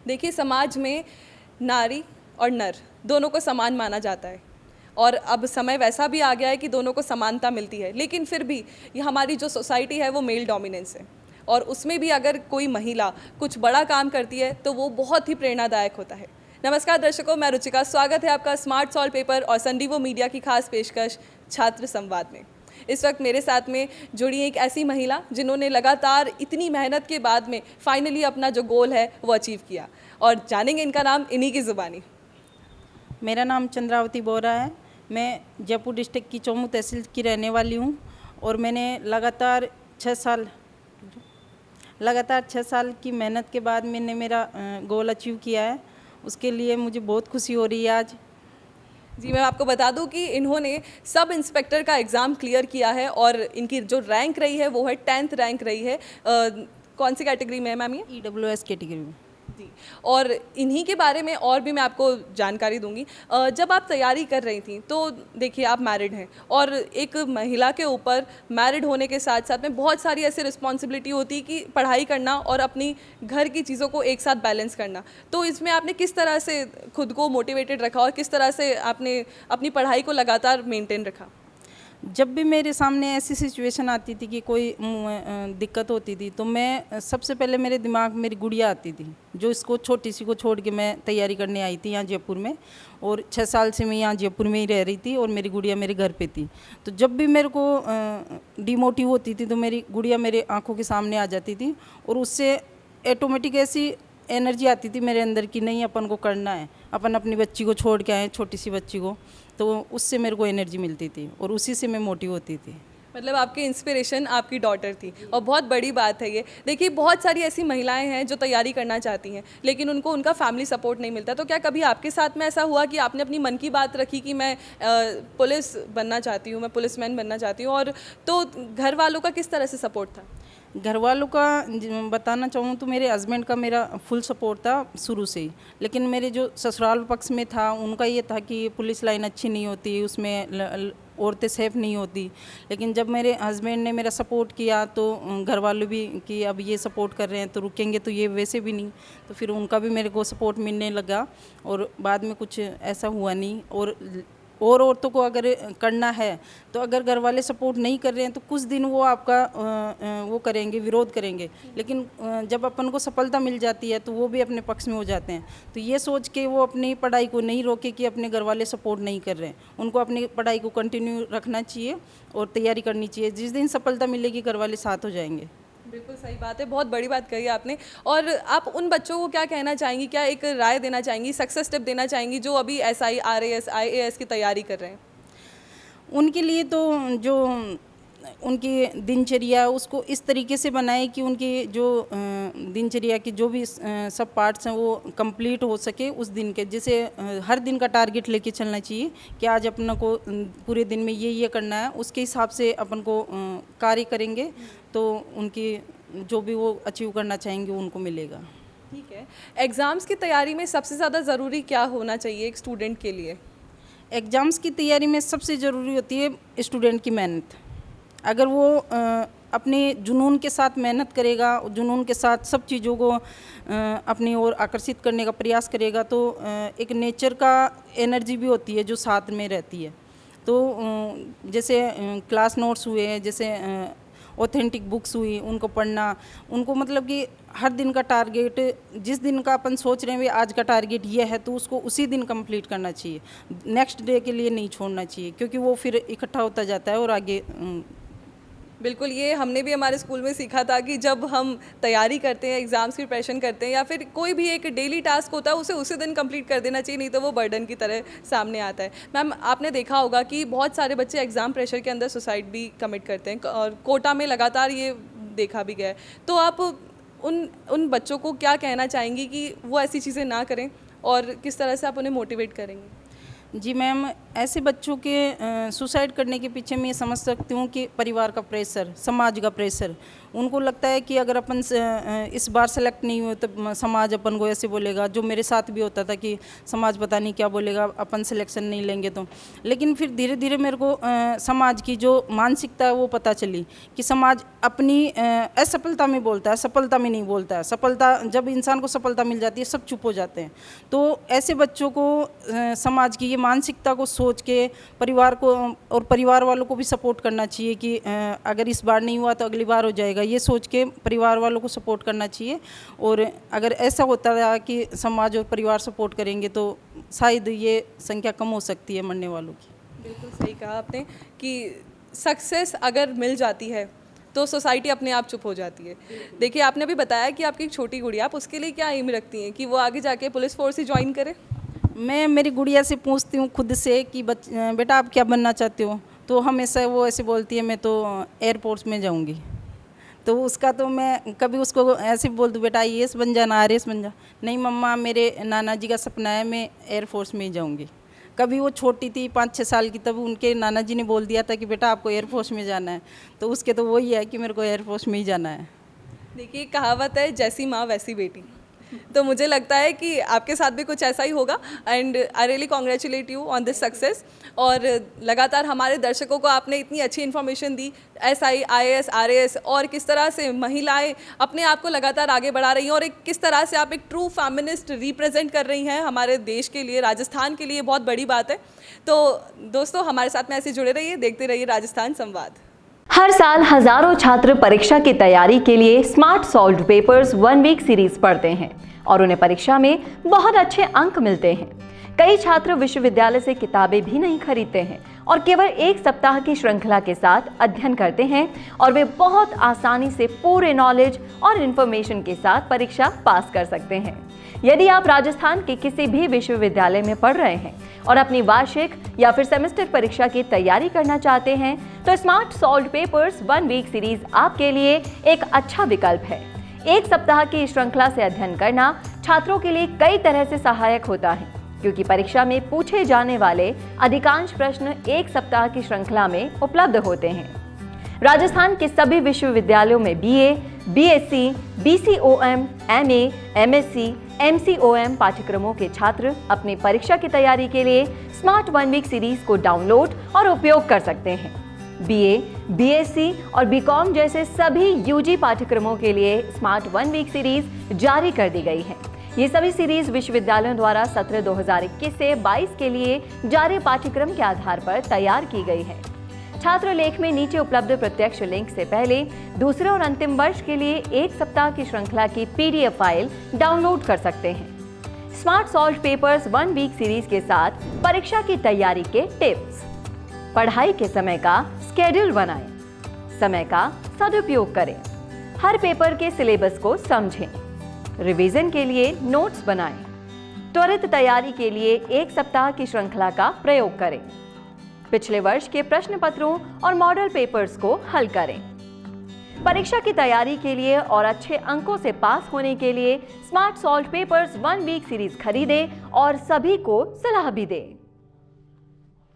देखिए, समाज में नारी और नर दोनों को समान माना जाता है और अब समय वैसा भी आ गया है कि दोनों को समानता मिलती है, लेकिन फिर भी ये हमारी जो सोसाइटी है वो मेल डोमिनेंस है और उसमें भी अगर कोई महिला कुछ बड़ा काम करती है तो वो बहुत ही प्रेरणादायक होता है। नमस्कार दर्शकों, मैं रुचिका, स्वागत है आपका स्मार्ट सॉल्व पेपर और संडीवो मीडिया की खास पेशकश छात्र संवाद में। इस वक्त मेरे साथ में जुड़ी एक ऐसी महिला जिन्होंने लगातार इतनी मेहनत के बाद में फाइनली अपना जो गोल है वो अचीव किया, और जानेंगे इनका नाम इन्हीं की ज़ुबानी। मेरा नाम चंद्रावती बोरा है। मैं जयपुर डिस्ट्रिक्ट की चौमू तहसील की रहने वाली हूँ और मैंने लगातार 6 साल की मेहनत के बाद मैंने मेरा गोल अचीव किया है। उसके लिए मुझे बहुत खुशी हो रही है आज। जी, मैं आपको बता दूं कि इन्होंने सब इंस्पेक्टर का एग्ज़ाम क्लियर किया है और इनकी जो रैंक रही है वो है 10th रैंक रही है। कौन सी कैटेगरी में है मैम ये? EWS कैटेगरी में। जी, और इन्हीं के बारे में और भी मैं आपको जानकारी दूंगी। जब आप तैयारी कर रही थी तो देखिए, आप मैरिड हैं और एक महिला के ऊपर मैरिड होने के साथ साथ में बहुत सारी ऐसी रिस्पॉन्सिबिलिटी होती है कि पढ़ाई करना और अपनी घर की चीज़ों को एक साथ बैलेंस करना। तो इसमें आपने किस तरह से खुद को मोटिवेटेड रखा और किस तरह से आपने अपनी पढ़ाई को लगातार मेंटेन रखा? जब भी मेरे सामने ऐसी सिचुएशन आती थी कि कोई दिक्कत होती थी तो मैं सबसे पहले मेरे दिमाग में मेरी गुड़िया आती थी, जो इसको छोटी सी को छोड़ के मैं तैयारी करने आई थी यहाँ जयपुर में। और 6 साल से मैं यहाँ जयपुर में ही रह रही थी और मेरी गुड़िया मेरे घर पे थी। तो जब भी मेरे को डिमोटिव होती थी तो मेरी गुड़िया मेरे आंखों के सामने आ जाती थी और उससे ऑटोमेटिक ऐसी एनर्जी आती थी मेरे अंदर की नहीं, अपन को करना है, अपन अपनी बच्ची को छोड़ के आए, छोटी सी बच्ची को। तो उससे मेरे को एनर्जी मिलती थी और उसी से मैं मोटिव होती थी। मतलब आपकी इंस्पिरेशन आपकी डॉटर थी, और बहुत बड़ी बात है ये। देखिए, बहुत सारी ऐसी महिलाएं हैं जो तैयारी करना चाहती हैं लेकिन उनको उनका फैमिली सपोर्ट नहीं मिलता। तो क्या कभी आपके साथ में ऐसा हुआ कि आपने अपनी मन की बात रखी कि मैं पुलिस बनना चाहती हूँ, मैं पुलिसमैन बनना चाहती हूँ, और तो घर वालों का किस तरह से सपोर्ट था? घर वालों का बताना चाहूँ तो मेरे हस्बैंड का मेरा फुल सपोर्ट था शुरू से ही। लेकिन मेरे जो ससुराल पक्ष में था उनका ये था कि पुलिस लाइन अच्छी नहीं होती, उसमें औरतें सेफ नहीं होती। लेकिन जब मेरे हस्बैंड ने मेरा सपोर्ट किया तो घर वालों भी कि अब ये सपोर्ट कर रहे हैं तो रुकेंगे तो ये वैसे भी नहीं, तो फिर उनका भी मेरे को सपोर्ट मिलने लगा और बाद में कुछ ऐसा हुआ नहीं। और औरतों को अगर करना है तो अगर घर वाले सपोर्ट नहीं कर रहे हैं तो कुछ दिन वो आपका वो करेंगे, विरोध करेंगे, लेकिन जब अपन को सफलता मिल जाती है तो वो भी अपने पक्ष में हो जाते हैं। तो ये सोच के वो अपनी पढ़ाई को नहीं रोके कि अपने घर वाले सपोर्ट नहीं कर रहे हैं, उनको अपनी पढ़ाई को कंटिन्यू रखना चाहिए और तैयारी करनी चाहिए। जिस दिन सफलता मिलेगी घर वाले साथ हो जाएंगे। बिल्कुल सही बात है, बहुत बड़ी बात कही आपने। और आप उन बच्चों को क्या कहना चाहेंगी, क्या एक राय देना चाहेंगी, सक्सेस टिप देना चाहेंगी जो अभी SI RAS IAS की तैयारी कर रहे हैं? उनके लिए तो जो उनकी दिनचर्या है उसको इस तरीके से बनाए कि उनकी जो दिनचर्या की जो भी सब पार्ट्स हैं वो कंप्लीट हो सके उस दिन के। जैसे हर दिन का टारगेट लेके चलना चाहिए कि आज अपना को पूरे दिन में ये करना है, उसके हिसाब से अपन को कार्य करेंगे तो उनकी जो भी वो अचीव करना चाहेंगे उनको मिलेगा। ठीक है, एग्ज़ाम्स की तैयारी में सबसे ज़्यादा ज़रूरी क्या होना चाहिए एक स्टूडेंट के लिए? एग्ज़ाम्स की तैयारी में सबसे ज़रूरी होती है स्टूडेंट की मेहनत। अगर वो अपने जुनून के साथ मेहनत करेगा, जुनून के साथ सब चीज़ों को अपनी ओर आकर्षित करने का प्रयास करेगा तो एक नेचर का एनर्जी भी होती है जो साथ में रहती है। तो जैसे क्लास नोट्स हुए, जैसे ऑथेंटिक बुक्स हुई, उनको पढ़ना, उनको मतलब कि हर दिन का टारगेट, जिस दिन का अपन सोच रहे हैं भी आज का टारगेट ये है तो उसको उसी दिन कंप्लीट करना चाहिए, नेक्स्ट डे के लिए नहीं छोड़ना चाहिए, क्योंकि वो फिर इकट्ठा होता जाता है और आगे। बिल्कुल, ये हमने भी हमारे स्कूल में सीखा था कि जब हम तैयारी करते हैं, एग्ज़ाम्स की प्रिपरेशन करते हैं या फिर कोई भी एक डेली टास्क होता है उसे उसी दिन कंप्लीट कर देना चाहिए, नहीं तो वो बर्डन की तरह सामने आता है। मैम, आपने देखा होगा कि बहुत सारे बच्चे एग्ज़ाम प्रेशर के अंदर सुसाइड भी कमिट करते हैं और कोटा में लगातार ये देखा भी गया है। तो आप उन बच्चों को क्या कहना चाहेंगी कि वो ऐसी चीज़ें ना करें और किस तरह से आप उन्हें मोटिवेट करेंगे? जी मैम, ऐसे बच्चों के सुसाइड करने के पीछे मैं ये समझ सकती हूँ कि परिवार का प्रेशर, समाज का प्रेशर। उनको लगता है कि अगर अपन इस बार सेलेक्ट नहीं हुए तो समाज अपन को ऐसे बोलेगा, जो मेरे साथ भी होता था कि समाज पता नहीं क्या बोलेगा अपन सिलेक्शन नहीं लेंगे तो। लेकिन फिर धीरे धीरे मेरे को समाज की जो मानसिकता है वो पता चली कि समाज अपनी असफलता में बोलता है, सफलता में नहीं बोलता है। सफलता, जब इंसान को सफलता मिल जाती है सब चुप हो जाते हैं। तो ऐसे बच्चों को समाज की ये मानसिकता को सोच के परिवार को और परिवार वालों को भी सपोर्ट करना चाहिए कि अगर इस बार नहीं हुआ तो अगली बार हो जाएगा, ये सोच के परिवार वालों को सपोर्ट करना चाहिए। और अगर ऐसा होता रहा कि समाज और परिवार सपोर्ट करेंगे तो शायद ये संख्या कम हो सकती है मरने वालों की। बिल्कुल सही कहा आपने कि सक्सेस अगर मिल जाती है तो सोसाइटी अपने आप चुप हो जाती है। देखिए, आपने अभी बताया कि आपकी एक छोटी गुड़िया, आप उसके लिए क्या एम रखती हैं कि वो आगे जाके पुलिस फोर्स ही ज्वाइन करे? मैं मेरी गुड़िया से पूछती हूँ खुद से कि बेटा आप क्या बनना चाहते हो, तो हमेशा वो ऐसे बोलती है मैं तो एयरफोर्स में जाऊँगी। तो उसका तो मैं कभी उसको ऐसे बोल दूँ बेटा IAS बन जा, IRS बन जा, नहीं मम्मा मेरे नाना जी का सपना है मैं एयरफोर्स में ही जाऊँगी। कभी वो छोटी थी 5-6 साल की, तब उनके नाना जी ने बोल दिया था कि बेटा आपको एयरफोर्स में जाना है, तो उसके तो वही है कि मेरे को एयरफोर्स में ही जाना है। देखिए, कहावत है जैसी माँ वैसी बेटी, तो मुझे लगता है कि आपके साथ भी कुछ ऐसा ही होगा। And I really congratulate you on this success. और लगातार हमारे दर्शकों को आपने इतनी अच्छी इन्फॉर्मेशन दी, SI, IAS, RAS, और किस तरह से महिलाएं अपने आप को लगातार आगे बढ़ा रही हैं, और एक किस तरह से आप एक ट्रू फेमिनिस्ट रिप्रेजेंट कर रही हैं हमारे देश के लिए, राजस्थान के लिए बहुत बड़ी बात है। तो दोस्तों, हमारे साथ में ऐसे जुड़े रहिए, देखते रहिए राजस्थान संवाद। हर साल हजारों छात्र परीक्षा की तैयारी के लिए smart solved papers 1 week series पढ़ते हैं और उन्हें परीक्षा में बहुत अच्छे अंक मिलते हैं। कई छात्र विश्वविद्यालय से किताबें भी नहीं खरीदते हैं और केवल 1 सप्ताह की श्रृंखला के साथ अध्ययन करते हैं और वे बहुत आसानी से पूरे नॉलेज और इन्फॉर्मेशन के साथ परीक्षा पास कर सकते हैं। यदि आप राजस्थान के किसी भी विश्वविद्यालय में पढ़ रहे हैं और अपनी वार्षिक या फिर सेमेस्टर परीक्षा की तैयारी करना चाहते हैं तो smart solved papers 1 week series आपके लिए एक अच्छा विकल्प है। 1 सप्ताह की श्रृंखला से अध्ययन करना छात्रों के लिए कई तरह से सहायक होता है, क्योंकि परीक्षा में पूछे जाने वाले अधिकांश प्रश्न 1 सप्ताह की श्रृंखला में उपलब्ध होते हैं। राजस्थान के सभी विश्वविद्यालयों में BA, BSc, BCOM, MA, MSc, MCOM पाठ्यक्रमों के छात्र अपनी परीक्षा की तैयारी के लिए स्मार्ट 1 वीक सीरीज को डाउनलोड और उपयोग कर सकते हैं। BA, BSc और BCom जैसे सभी UG पाठ्यक्रमों के लिए स्मार्ट 1 वीक सीरीज जारी कर दी गई है। ये सभी सीरीज विश्वविद्यालयों द्वारा सत्र 2021 से 22 के लिए जारी पाठ्यक्रम के आधार पर तैयार की गई है। छात्र लेख में नीचे उपलब्ध प्रत्यक्ष लिंक से पहले दूसरे और अंतिम वर्ष के लिए 1 सप्ताह की श्रृंखला की PDF फाइल डाउनलोड कर सकते हैं। Smart solved papers 1 week series के साथ परीक्षा की तैयारी के टिप्स। पढ़ाई के समय का स्केड्यूल बनाएं, समय का सदुपयोग करें, हर पेपर के सिलेबस को समझें, रिवीजन के लिए नोट्स बनाएं, त्वरित तैयारी के लिए 1 सप्ताह की श्रृंखला का प्रयोग करें, पिछले वर्ष के प्रश्न पत्रों और मॉडल पेपर्स को हल करें। परीक्षा की तैयारी के लिए और अच्छे अंकों से पास होने के लिए smart solved papers 1 week series खरीदें और सभी को सलाह भी दें।